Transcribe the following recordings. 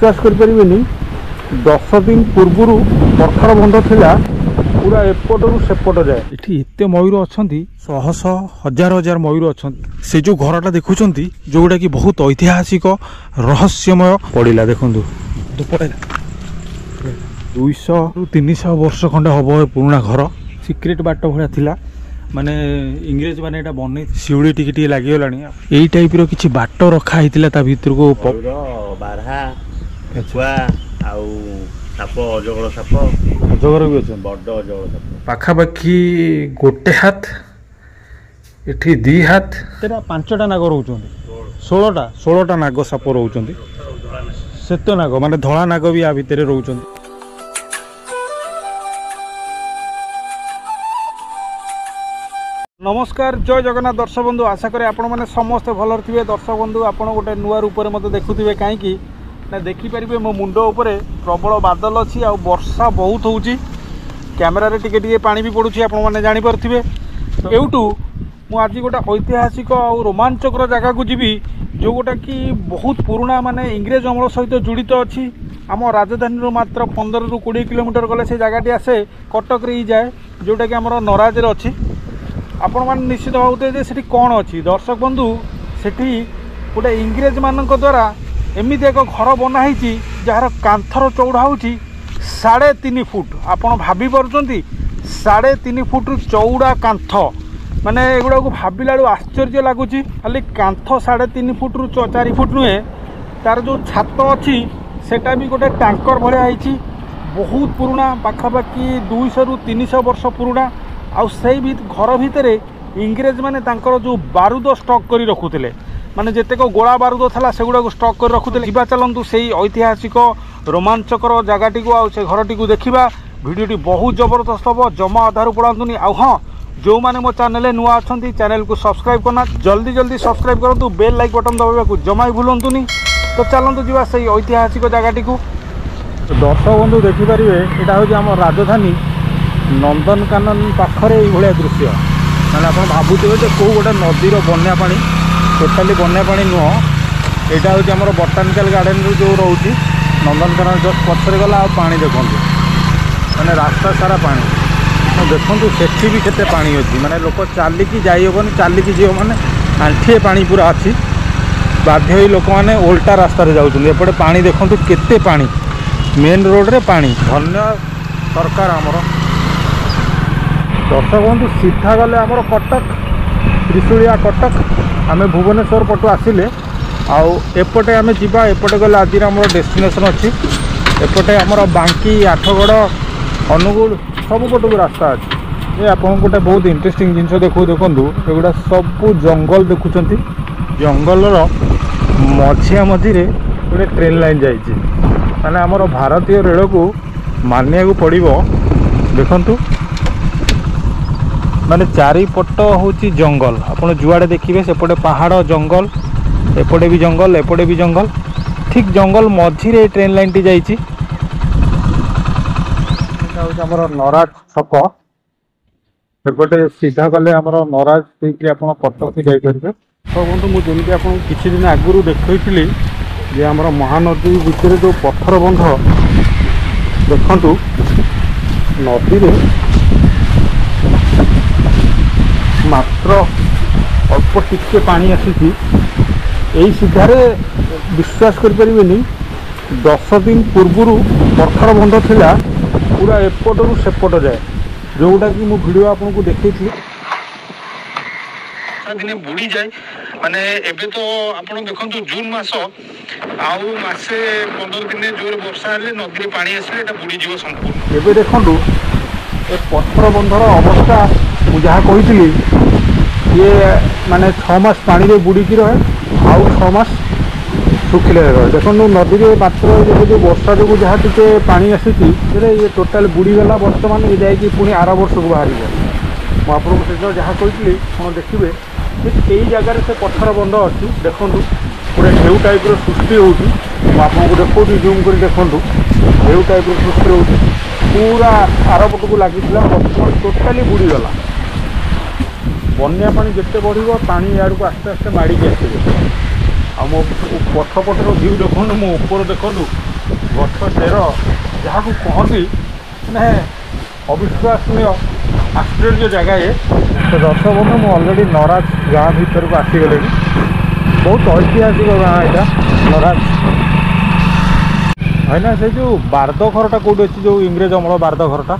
विश्वास करें 10 दिन पूर्व पत्थर बंध थिला पूरा एपटू सेपट जाए ये एत मयूर अच्छा शह शह हजार हजार मयूर अच्छा से जो घरटा देखुं जोटा कि बहुत ऐतिहासिक रहस्यमय पड़ा देखु 200 ରୁ 300 वर्ष खंडे हम पुराना घर सिक्रेट बाट भाया थिला माने इंग्रेज माने एटा बनै शिउड़ी टिके लागिगला यही टाइप रो किछि बाट रखा होता ता भीतर को बारहा आउ साप अजगर साप अजगर भी अच्छा बड़ अजगर साप पाखापाखि गोटे हाथ एठी 2 हाथ तेरा 5टा नाग रोचंदी 16टा नाग साप रोचंदी सेत नाग माने धला नाग भी आ भितर रोचंदी। नमस्कार जय जगन्नाथ दर्शक बंधु आशा करें आपण मैंने समस्ते भल थे। दर्शक बंधु आप गोटे नुआ रूप में मत देखुवे कहीं ना देखिपारे मो मुंड उपरे प्रबल बादल अच्छी आ वर्षा बहुत होची कैमेरारे टिके पानी भी पड़ुची आपण मैंने जानीपारे। एवटू मुझे गोटे ऐतिहासिक और रोमांचकर जगह को जीवी जो गोटा कि बहुत पुराना माने इंग्रेज अमल सहित जुड़ित अच्छी आम राजधानी मात्र 15 ରୁ 20 किलोमीटर गले से जगहटी आसे कटक रे जाए जोटा कि आमर नराज रे अच्छी आपण मैंने निश्चित भावुते से कौन अच्छी दर्शक बंधु से गोटे इंग्रेज मान द्वारा एमती एक घर बनाई जार कांथर चौड़ा हो 3.5 फुट आपण भाभी पार्टी 3.5 फुट चौड़ा कांथ माने एगुड़ा को भाविला आश्चर्य लगुच खाली कांथ 3.5 फुट रू 4 फुट नुहे तार जो छात अच्छी सेटा भी गोटे टांकर भाई बहुत पुराना पाखापाखि 200 ରୁ 300 वर्ष पुराना आउ से घर भितर इंग्रेज माने तांकर जो बारूद स्टक कर रखुले माने जेतेक गोला बारूद था सेगुड़ा स्टक कर रखुले। जा चलतु से ऐतिहासिक रोमांचकर जगहटी को से घरटी को देखा भिडियोटी बहुत जबरदस्त हम जमा अधारू पड़ातुनि आ हाँ जो मैंने मो चैनल नुआ अच्छा चैनल को सब्सक्राइब करना जल्दी जल्दी सब्सक्राइब करूँ बेल लाइक बटन दबाइबा को जमा ही भूलुनी। तो चलतु जा से ऐतिहासिक जगहटी को दर्शक बंधु देखिपारे यहाँ हूँ आम राजधानी नंदनकानन पाखरे ये दृश्य मैंने आप भावुवे जो कौ गोटे नदीर बन्या पानी टोटाली बन्या पानी नुह यहाँ हूँ आम बोटानिकल गार्डन जो रोचे नंदनकानन जस्ट पछरे गला पानी देखूँ मैंने रास्ता सारा पानी देखूँ सेठी भी केते पानी अच्छी माने लोक चलिकी जाइबनी चलिकी जीव मैंने आंठिए पानी पूरा अच्छी बाध्य ही लोक मैंने ओल्टा रास्तार जापटे पानी देखूँ केते पानी मेन रोड रे पानी धन्य सरकार आमर। दर्शक बंधु सीधा गले आमर कटक त्रिशूलिया कटक आम भुवनेश्वर पटु आसिले आउपटे आम जा एपटे गले आज आम डेस्टिनेशन अच्छी एपटे आमर बांकी आठगड़ अनुगुल सब पटक रास्ता अच्छी आप गोटे बहुत इंटरेस्टिंग जिन देखो एगुड़ा सब जंगल देखुं जंगलर मझिया मझिरे गोटे ट्रेन लाइन जाइए माने आमर भारतीय रेल को मानिया को पड़ो देखु माने चारिपट हूँ जंगल आपड़ जुआड़े देखिए सेपटे पहाड़ जंगल एपटे भी जंगल एपटे भी जंगल ठीक जंगल मझिरे ट्रेन लाइन टी जाइए आमर नराज छक एपटे सीधा गले आमर नराज थी आप कटक जापर तो बंधु मुझे आपको किसी दिन आगुरी देखी जे आमर महानदी भितर जो पत्थर बंध देखु नदी रे मात्र अल्प टिके पानी आसी सीधारे विश्वास करें 10 दिन पूर्व पत्थर बंध थिला पूरा एपटू सेपट जाए जोटा कि मु वीडियो आपको देखी दिन बुड़ी जाए माने एबे तो आपण देखंतु जून मास आउ मासे 15 दिन जोर वर्षा हेले नदी पानी आसले एटा बुड़ी जीव संपूर्ण एबे देखंतु ए पत्थर बंधर अवस्था मु जहा कहितली ये माने 6 मास पानी रे बुड़ी की रहे आउ 6 मास सुखिले रहे देखंतु नदी रे मात्र जो वर्षा जो जहा टिके पानी आसीची ये टोटल बुड़ी गला वर्तमान ये जाय कि पुनी 8 वर्ष को बाहरी जाय मु आपन से जहा कहितली आपण देखिबे यही जगार से पत्थर बंध अच्छी देखूँ गोटे ढेउ टाइप सृष्टि होको देखो जूम कर देखूँ ढेउ टाइप सृष्टि हो पूरा आरपट को लगी बर्तमान टोटाली बुड़ीगला बन्या पानी जिते बढ़ पानी याड़ को आस्ते आस्ते माड़ी आसो मो पछपटर भ्यू देखो मो ऊपर देखो ଗଛ ଚେର ଯାହାକୁ କହନ୍ତି ମାନେ ଅବିଶ୍ୱାସନୀୟ ଆଶ୍ଚର୍ଯ୍ୟ ଜାଗା ଏ। ତ ଦର୍ଶକ ବନ୍ଧୁ ମୁଁ ଅଲରେଡ଼ି ନରାଜ ଗାଁ ଭିତରକୁ ଆସିଗଲିଣି। ବହୁତ ଐତିହାସିକ ଗାଁ ଏଇଟା ନରାଜ। ଭାଇନା ସେ ଯେଉଁ ବାର୍ଦ ଘରଟା କେଉଁଠି ଅଛି, ଯେଉଁ ଇଂରେଜ ଅମଳ ବାର୍ଦ ଘରଟା?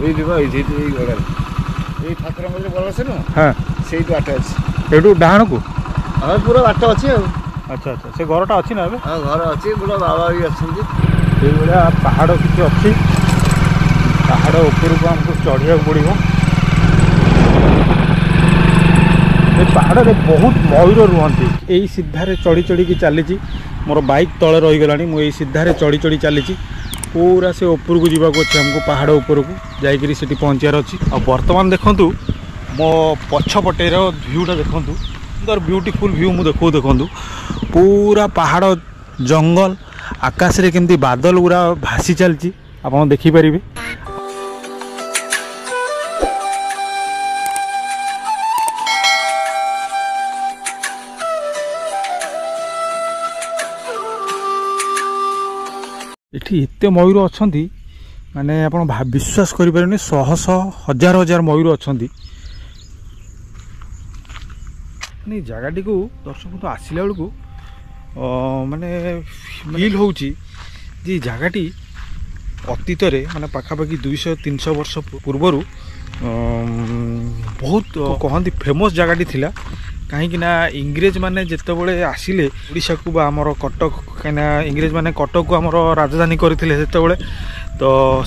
ଏଇ ଯିବ ଏଇ ଗଡ଼ାରେ ଏଇ ଠାକୁରଙ୍କ ଯୋଉ ବଳ ସେ ନୁହଁ, ହଁ ସେଇଠୁ ବାଟ ଅଛି। ଏଇଠୁ ଡାହାଣକୁ? ହଁ ପୁରା ବାଟ ଅଛି ଆଉ। ଆଚ୍ଛା ଆଚ୍ଛା, ସେ ଘରଟା ଅଛି ନା ଏବେ? ହଁ ଘର ଅଛି, ପୁରା ବାବା ବି ଅଛନ୍ତି। ସେଇଭଳିଆ ପାହାଡ଼ କିଛି ଅଛି, ପାହାଡ଼ ଉପରକୁ ଆମକୁ ଚଢ଼ିବାକୁ ପଡ଼ିବ। ଏ ପାହାଡ଼ରେ ବହୁତ ମୟୂର ରୁହନ୍ତି। ଏଇ ସିଧାରେ ଚଢ଼ି ଚଢ଼ିକି ଚାଲିଛି, ମୋର ବାଇକ୍ ତଳେ ରହିଗଲାଣି। ମୁଁ ଏଇ ସିଧାରେ ଚଢ଼ି ଚଢ଼ି ଚାଲିଛି, ପୁରା ସେ ଉପରକୁ ଯିବାକୁ ଅଛି ଆମକୁ, ପାହାଡ଼ ଉପରକୁ ଯାଇକରି ସେଠି ପହଞ୍ଚିବାର ଅଛି। ଆଉ ବର୍ତ୍ତମାନ ଦେଖନ୍ତୁ ମୋ ପଛପଟେର ଭ୍ୟୁଟା ଦେଖନ୍ତୁ, ସୁନ୍ଦର ବ୍ୟୁଟିଫୁଲ୍ ଭ୍ୟୁ ମୁଁ ଦେଖନ୍ତୁ। ପୁରା ପାହାଡ଼, ଜଙ୍ଗଲ, ଆକାଶରେ କେମିତି ବାଦଲ ଗୁଡ଼ା ଭାସି ଚାଲିଛି ଆପଣ ଦେଖିପାରିବେ। ଏଠି ଏତେ ମୟୂର ଅଛନ୍ତି ମାନେ ଆପଣ ବିଶ୍ୱାସ କରିପାରିବେନି, ଶହ ଶହ ହଜାର ହଜାର ମୟୂର ଅଛନ୍ତି। ମାନେ ଏଇ ଜାଗାଟିକୁ ଦର୍ଶକ ତ ଆସିଲା ବେଳକୁ ମାନେ ଫିଲ୍ ହେଉଛି ଯେ ଜାଗାଟି ଅତୀତରେ ମାନେ ପାଖାପାଖି 200-300 ବର୍ଷ ପୂର୍ବରୁ ବହୁତ କହନ୍ତି ଫେମସ୍ ଜାଗାଟି ଥିଲା। କାହିଁକି ନା ଇଂରେଜ ମାନେ ଯେତେବେଳେ ଆସିଲେ ଓଡ଼ିଶାକୁ ବା ଆମର କଟକ, କାହିଁକିନା ଇଂରେଜ ମାନେ କଟକକୁ ଆମର ରାଜଧାନୀ କରିଥିଲେ ସେତେବେଳେ, ତ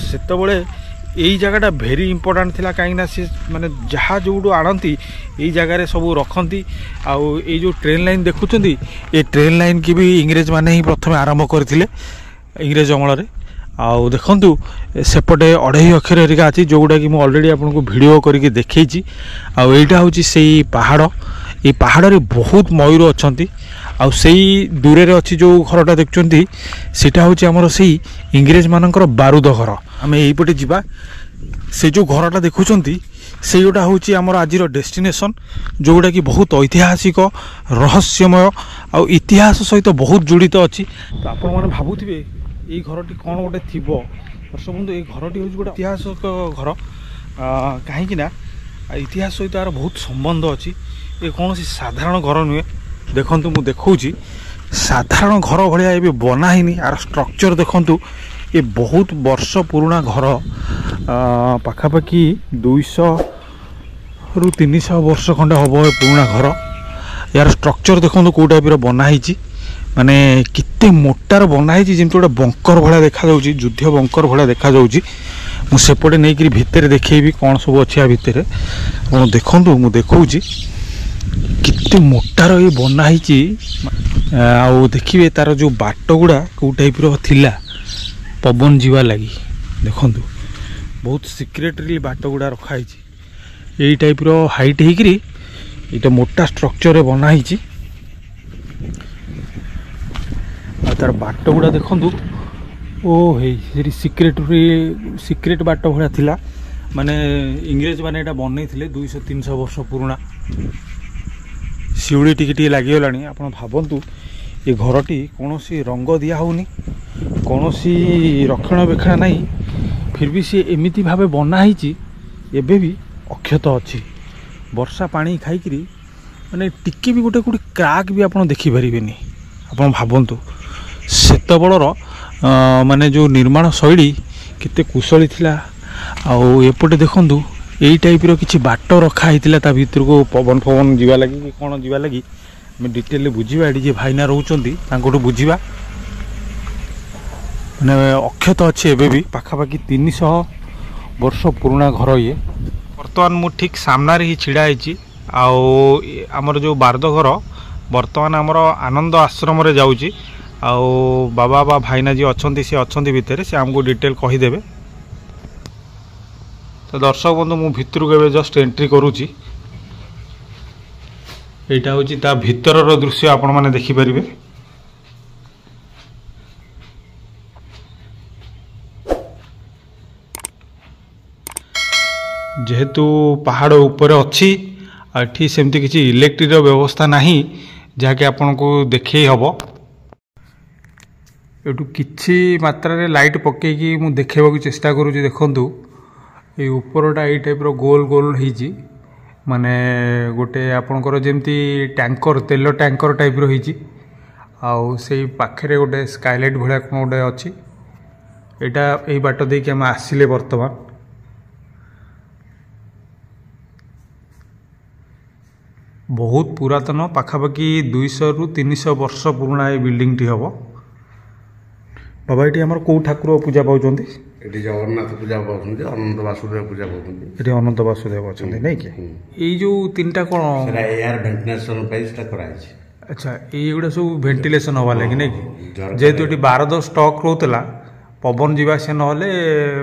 ସେତେବେଳେ ଏଇ ଜାଗାଟା ଭେରି ଇମ୍ପୋର୍ଟାଣ୍ଟ ଥିଲା। କାହିଁକିନା ସେ ମାନେ ଯାହା ଯେଉଁଠୁ ଆଣନ୍ତି ଏଇ ଜାଗାରେ ସବୁ ରଖନ୍ତି। ଆଉ ଏଇ ଯେଉଁ ଟ୍ରେନ୍ ଲାଇନ୍ ଦେଖୁଛନ୍ତି, ଏ ଟ୍ରେନ୍ ଲାଇନ୍ କି ବି ଇଂରେଜ ମାନେ ହିଁ ପ୍ରଥମେ ଆରମ୍ଭ କରିଥିଲେ ଇଂରେଜ ଅମଳରେ। ଆଉ ଦେଖନ୍ତୁ ସେପଟେ ଅଢ଼େଇ ଅକ୍ଷର ହେରିକା ଅଛି, ଯେଉଁଗୁଡ଼ାକି ମୁଁ ଅଲରେଡ଼ି ଆପଣଙ୍କୁ ଭିଡ଼ିଓ କରିକି ଦେଖେଇଛି। ଆଉ ଏଇଟା ହେଉଛି ସେଇ ପାହାଡ଼। এই ପାହାଡ଼ରେ ବହୁତ ମୟୂର ଅଛନ୍ତି। ଆଉ ସେଇ ଦୂରରେ ଅଛି ଯେଉଁ ଘରଟା ଦେଖୁଛନ୍ତି, ସେଇଟା ହେଉଛି ଆମର ସେଇ ଇଂରେଜମାନଙ୍କର ବାରୁଦ ଘର। ଆମେ ଏଇପଟେ ଯିବା। ସେ ଯେଉଁ ଘରଟା ଦେଖୁଛନ୍ତି ସେଇଟା ହେଉଛି ଆମର ଆଜିର ଡେଷ୍ଟିନେସନ୍, ଯେଉଁଗୁଡ଼ାକି ବହୁତ ଐତିହାସିକ, ରହସ୍ୟମୟ ଆଉ ଇତିହାସ ସହିତ ବହୁତ ଜଡ଼ିତ ଅଛି। ତ ଆପଣମାନେ ଭାବୁଥିବେ ଏଇ ଘରଟି କ'ଣ ଗୋଟେ ଥିବ। ଦର୍ଶକ ବନ୍ଧୁ, ଏଇ ଘରଟି ହେଉଛି ଗୋଟେ ଐତିହାସିକ ଘର। କାହିଁକିନା ଇତିହାସ ସହିତ ଏହାର ବହୁତ ସମ୍ବନ୍ଧ ଅଛି। ଏ କୌଣସି ସାଧାରଣ ଘର ନୁହେଁ। ଦେଖନ୍ତୁ ମୁଁ ଦେଖାଉଛି, ସାଧାରଣ ଘର ଭଳିଆ ଏବେ ବନା ହେଇନି। ଆର ଷ୍ଟ୍ରକ୍ଚର ଦେଖନ୍ତୁ, ଏ ବହୁତ ବର୍ଷ ପୁରୁଣା ଘର, ପାଖାପାଖି 200-300 ବର୍ଷ ଖଣ୍ଡେ ହେବ ଏ ପୁରୁଣା ଘର। ଏହାର ଷ୍ଟ୍ରକ୍ଚର ଦେଖନ୍ତୁ କେଉଁ ଟାଇପ୍ର ବନା ହେଇଛି, ମାନେ କେତେ ମୋଟାର ବନା ହେଇଛି, ଯେମିତି ଗୋଟେ ବଙ୍କର ଭଳିଆ ଦେଖାଯାଉଛି, ଯୁଦ୍ଧ ବଙ୍କର ଭଳିଆ ଦେଖାଯାଉଛି। ମୁଁ ସେପଟେ ନେଇକରି ଭିତରେ ଦେଖେଇବି କ'ଣ ସବୁ ଅଛି ଆ ଭିତରେ। ଆପଣ ଦେଖନ୍ତୁ, ମୁଁ ଦେଖାଉଛି କେତେ ମୋଟାର ଏ ବନା ହେଇଛି। ଆଉ ଦେଖିବେ ତାର ଯେଉଁ ବାଟ ଗୁଡ଼ା କେଉଁ ଟାଇପ୍ର ଥିଲା ପବନ ଯିବା ଲାଗି। ଦେଖନ୍ତୁ ବହୁତ ସିକ୍ରେଟଲି ବାଟ ଗୁଡ଼ା ରଖାହେଇଛି। ଏଇ ଟାଇପ୍ର ହାଇଟ୍ ହେଇକିରି ଏଇଟା ମୋଟା ଷ୍ଟ୍ରକ୍ଚରରେ ବନା ହେଇଛି। ଆଉ ତାର ବାଟ ଗୁଡ଼ା ଦେଖନ୍ତୁ, ଓ ହେଇ ସେଠି ସିକ୍ରେଟ୍ ବାଟ ଭଳିଆ ଥିଲା। ମାନେ ଇଂରେଜ ମାନେ ଏଇଟା ବନେଇଥିଲେ 200-300 ବର୍ଷ ପୁରୁଣା। ଶିଉଳି ଟିକେ ଟିକେ ଲାଗିଗଲାଣି। ଆପଣ ଭାବନ୍ତୁ ଏ ଘରଟି କୌଣସି ରଙ୍ଗ ଦିଆ ହେଉନି, କୌଣସି ରକ୍ଷଣାବେକ୍ଷଣ ନାହିଁ, ଫିର୍ ବି ସେ ଏମିତି ଭାବେ ବନା ହେଇଛି ଏବେ ବି ଅକ୍ଷତ ଅଛି। ବର୍ଷା ପାଣି ଖାଇକିରି ମାନେ ଟିକେ ବି ଗୋଟେ କ୍ରାକ୍ ବି ଆପଣ ଦେଖିପାରିବେନି। ଆପଣ ଭାବନ୍ତୁ ସେତେବେଳର ମାନେ ଯେଉଁ ନିର୍ମାଣ ଶୈଳୀ କେତେ କୁଶଳୀ ଥିଲା। ଆଉ ଏପଟେ ଦେଖନ୍ତୁ ଏଇ ଟାଇପ୍ର କିଛି ବାଟ ରଖା ହେଇଥିଲା ତା ଭିତରକୁ ପବନ ଫବନ ଯିବା ଲାଗି କି କ'ଣ ଯିବା ଲାଗି। ଆମେ ଡିଟେଲରେ ବୁଝିବା, ଏଠି ଯିଏ ଭାଇନା ରହୁଛନ୍ତି ତାଙ୍କଠୁ ବୁଝିବା। ମାନେ ଅକ୍ଷତ ଅଛି ଏବେ ବି, ପାଖାପାଖି 300 ବର୍ଷ ପୁରୁଣା ଘର ଇଏ। ବର୍ତ୍ତମାନ ମୁଁ ଠିକ୍ ସାମ୍ନାରେ ହିଁ ଛିଡ଼ା ହେଇଛି। ଆଉ ଆମର ଯେଉଁ ବାରଦ ଘର ବର୍ତ୍ତମାନ ଆମର ଆନନ୍ଦ ଆଶ୍ରମରେ ଯାଉଛି। ଆଉ ବାବା ବା ଭାଇନା ଯିଏ ଅଛନ୍ତି ସେ ଅଛନ୍ତି ଭିତରେ, ସେ ଆମକୁ ଡିଟେଲ କହିଦେବେ। ତ ଦର୍ଶକ ବନ୍ଧୁ, ମୁଁ ଭିତରକୁ ଏବେ ଜଷ୍ଟ ଏଣ୍ଟ୍ରି କରୁଛି। এইটা হচ্ছে তা ভিতরর দৃশ্য আপনারা দেখিপারিবে। যেহেতু পাহাড় উপরে অছি, এটি সেমতি কিছু ইলেকট্রিক ব্যবস্থা না, যা কি আপনার দেখেই হব। एठू किछि मात्रा लाइट पकईकि मु देखा चेष्टा करुँच देखु ये उपरटा ये टाइप गोल गोल होइछि माने गोटे आपणकर जमती टैंकर तेल टैंकर टाइप रही आउ से पाखे गोटे स्काईलाइट भाया कौन गोटे अच्छी यहाँ यही बाट देकी आम आसिले बर्तमान बहुत पुरातन पाखापाखि 200 रु 300 वर्ष पुराणा ये बिल्डिंग टी हम बाबा ये आम कौ ठाकुर पूजा पाँच एटी जगन्नाथ पूजा पाउछन्ति अनंत वासुदेव पूजा पाउछन्ति ये अनंत वासुदेव अच्छा नहीं कि ये जो तीन टा कौन सेरा एयर वेंटिलेशन पे सेटा कराइछि अच्छा ये सब वेंटिलेशन हवा लगे नहीं कि जेहेतु ये बारद स्टॉक रोला पवन जीवा से नहले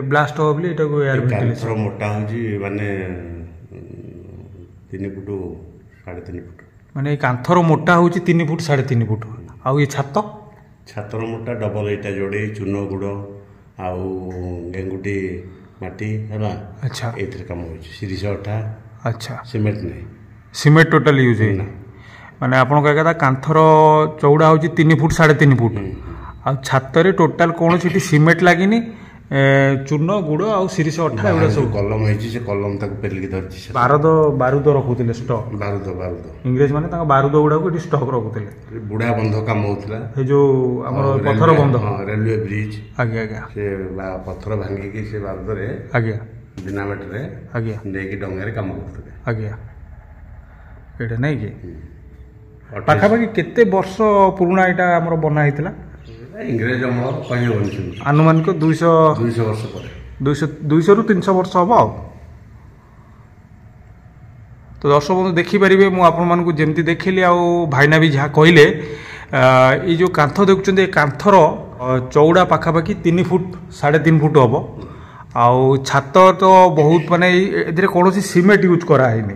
ब्लास्ट हो बोली एटा को एयर वेंटिलेशन मोटा होजी माने 3 फुट 3.5 फुट माने कांथर मोटा होची 3 फुट 3.5 फुट आउ ये छातर मोटा डबल इटा जोड़े चून गुड़ आउ गेंगुटी माटी है अच्छा ए काम होची सिरिस अठा अच्छा सीमेंट नहीं सीमेंट टोटल यूज है माने आपन कहता कांथर चौड़ा होची 3 फुट 3.5 फुट आ छातरे टोटाल कौन सी सीमेंट लगिनी चून गुड़ आउ सिरिस अठा एगुड़ा सब कलम होइछि से कलम ताको पेलिक धरछि बारूद रखुले स्टॉक बारूद इंग्रेज माने ताका बारूद गुड़ा को स्टॉक रखुले बुढ़ा बंध काम होतला हे जो हमर पत्थर बंध रेलवे ब्रिज आगे आगे से पत्थर भांगी की से बारूद रे आगे डिनामेट रे आगे नेकी डंगा रे काम करतले आगे एटा नहीं कि पाखापाखि केते वर्ष पुराणा एटा हमर बना हितला इंग्रेज अमल कहीं होनी आनुमानिक 200 वर्ष पर 200 रु 300 वर्ष हम तो दर्शक बंधु देखिपारे मुझे जमती देखिली आउ भाईना भी जहाँ कहले ये जो कांथ देखुं कांथर चौड़ा पाखापाखि 3 फुट 3.5 फुट हम आउ छात तो बहुत माने ए कौन सीमेंट यूज कराइनि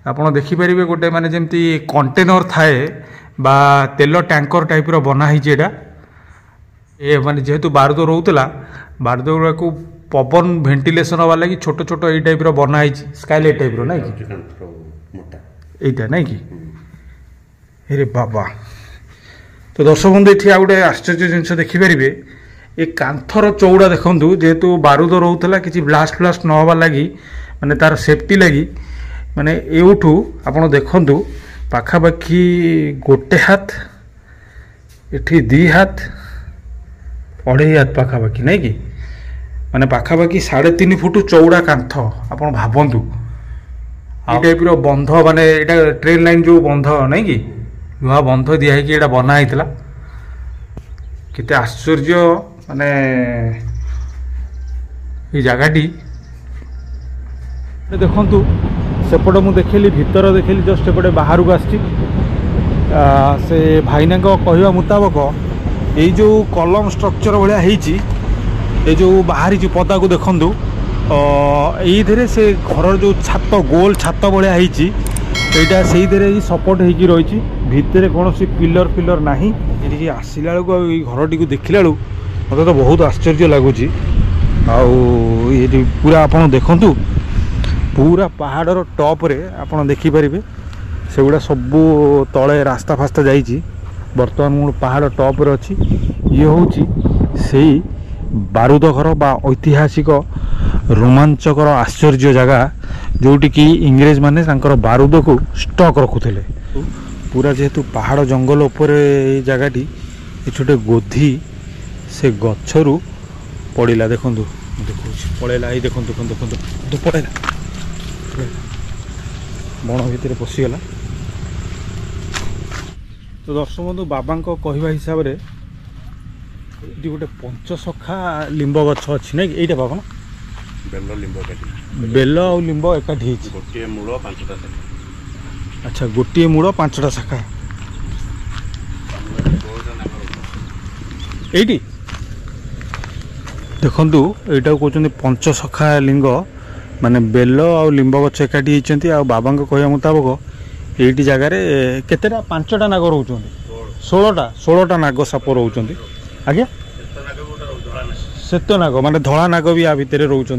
आपड़ देखिपारे गोटे माने जमती कंटेनर थाए बा तेल टैंकर टाइप रो बना है ये माने जेहेतु बारूद रोला बारूद गुड़ा को पवन वेंटिलेशन हवा लगी छोट छोट ये टाइप रो बना है स्काईलाइट टाइप रो नहीं कि नहीं कि अरे बाबा तो दर्शक बंधु ये गोटे आश्चर्य जिनस देखिपारे ये कांथर चौड़ा देखु जेहेतु बारूद रोला कि ब्लास्ट फ्लास्ट न हवा लगी माने तार सेफ्टी लगी माने एठू आपण देखु पाखापाखि गोटे हाथ एठी 2 हाथ 2.5 हाथ पाखापाखि नहीं कि माने पाखापाखि 3.5 फुट चौड़ा कांथ आपण भावंतु ये टाइप रो बंध माने एटा ट्रेन लाइन जो बंध नहीं कि लुहा बंध दिया है कि एटा बना हितला केते आश्चर्य माने ये जगहटी देखंतु सेपटे मुझे देखली भितर देखली जस्ट एपटे बाहर को आसी से भाईना कहवा मुताबक ये जो कलम स्ट्रक्चर भाया ये जो बाहरी पदा को देखु ये से घर जो छात गोल छात भाया यहाँ से सपोर्ट होगी रही भितर कौन पिलर फिलर ना ये आसला बेलू घर टी देखला मत तो बहुत आश्चर्य लगुच ये पूरा आप देखु पूरा पहाड़र टॉप रे आपन देखिपारे से गुड़ा सबू तले रास्ता फास्ता जाइए बर्तमान मु पहाड़ टॉप रे अच्छी ये हूँ से बारूद घर बा ऐतिहासिक रोमांचकर आश्चर्य जगह जोटी कि इंग्रेज माने बारूद को स्टॉक रखुले पूरा जेहेतु पहाड़ जंगल उपर जगहटी ये छोटे गोधी से गच्छरू पड़ा देखु देखो पड़ेगा ये देखो देखो देखो देखो पड़ेगा बण भितर पशिगला तो दर्शक बंधु बाबा कहवा हिसाब से ये गोटे पंचसखा लिंब गछ अच्छी ना ये बाबा बेल आ लिंब एकाठी गोटे मूल 5टा शाखा अच्छा गोटे मूल 5टा शाखा ये देखु यहाँ कहते पंचसखा लिंग माने बेल आ लिंब गछ एकाठी होती बाबा कहवा मुताबक ये जगार केतेटा 5टा नाग रोच 16टा नाग साप रोच आज्ञा श्वेत नाग माने धला नाग भी आ भितर रोच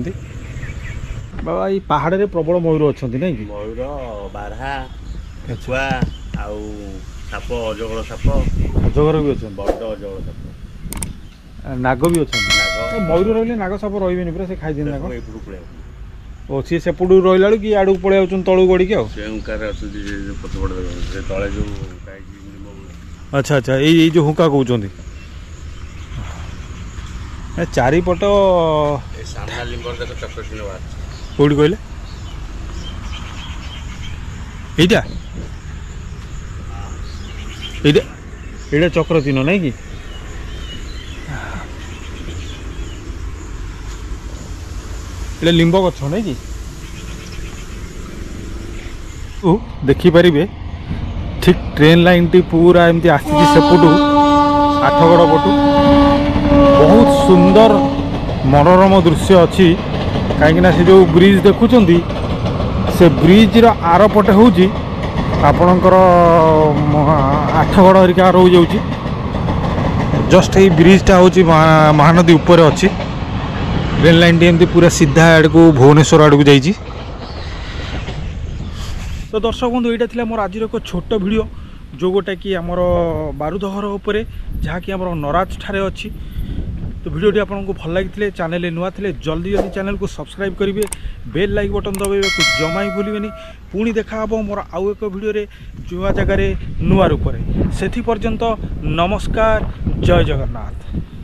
बाबा ये पहाड़ रे प्रबल मयूर अच्छा नहीं कि मयूर बारहा केचुआ आउ साप अजगर साप अजगर भी अच्छा बड़ अजगर साप ନାଗ ବି ଅଛନ୍ତି ମୟୂର ରହିଲେ ନାଗ ସାପ ରହିବେନି ପୁରା ସେ ଖାଇଦିଅନ୍ତି ନାଗ ଓ ସିଏ ସେପଟୁ ରହିଲା ବେଳକୁ କି ଆଡ଼କୁ ପଳେଇ ଯାଉଛନ୍ତି ତଳକୁ ଗଡ଼ିକି ଆଉ ଆଚ୍ଛା ଆଚ୍ଛା ଏଇ ଯେଉଁ ହୁଙ୍କା କହୁଛନ୍ତି ଚାରିପଟ କୋଉଠି କହିଲେ ଏଇଟା ଏଇଟା ଏଇଟା ଚକ୍ର ଚିହ୍ନ ନାଇଁ କି ଏଇଟା ଲିମ୍ବ ଗଛ ନାଇଁ କି ଦେଖିପାରିବେ ଠିକ୍ ଟ୍ରେନ୍ ଲାଇନ୍ଟି ପୁରା ଏମିତି ଆସିଛି ସେପଟୁ ଆଠଗଡ଼ ପଟୁ ବହୁତ ସୁନ୍ଦର ମନୋରମ ଦୃଶ୍ୟ ଅଛି କାହିଁକିନା ସେ ଯେଉଁ ବ୍ରିଜ୍ ଦେଖୁଛନ୍ତି ସେ ବ୍ରିଜ୍ର ଆରପଟେ ହେଉଛି ଆପଣଙ୍କର ଆଠଗଡ଼ ହରିକା ରହିଯାଉଛି ଜଷ୍ଟ ଏଇ ବ୍ରିଜ୍ଟା ହେଉଛି ମହାନଦୀ ଉପରେ ଅଛି ଟ୍ରେନ୍ ଲାଇନ୍ଟି ଏମିତି ପୁରା ସିଧା ଆଡ଼କୁ ଭୁବନେଶ୍ୱର ଆଡ଼କୁ ଯାଇଛି ତ ଦର୍ଶକ ବନ୍ଧୁ ଏଇଟା ଥିଲା ମୋର ଆଜିର ଏକ ଛୋଟ ଭିଡ଼ିଓ ଯେଉଁଟାକି ଆମର ବାରୁଦହର ଉପରେ ଯାହାକି ଆମର ନରାଜ ଠାରେ ଅଛି तो वीडियोटी आपको भल लगी चैनल नुआ थे जल्दी जल्दी चैनल को सब्सक्राइब करेंगे बेल लाइक बटन दबाइबा जमा ही भूलें पुणी देखा मोर आउ एक वीडियो जुआ जगार नुआ रूप से पर्यंत नमस्कार जय जगन्नाथ।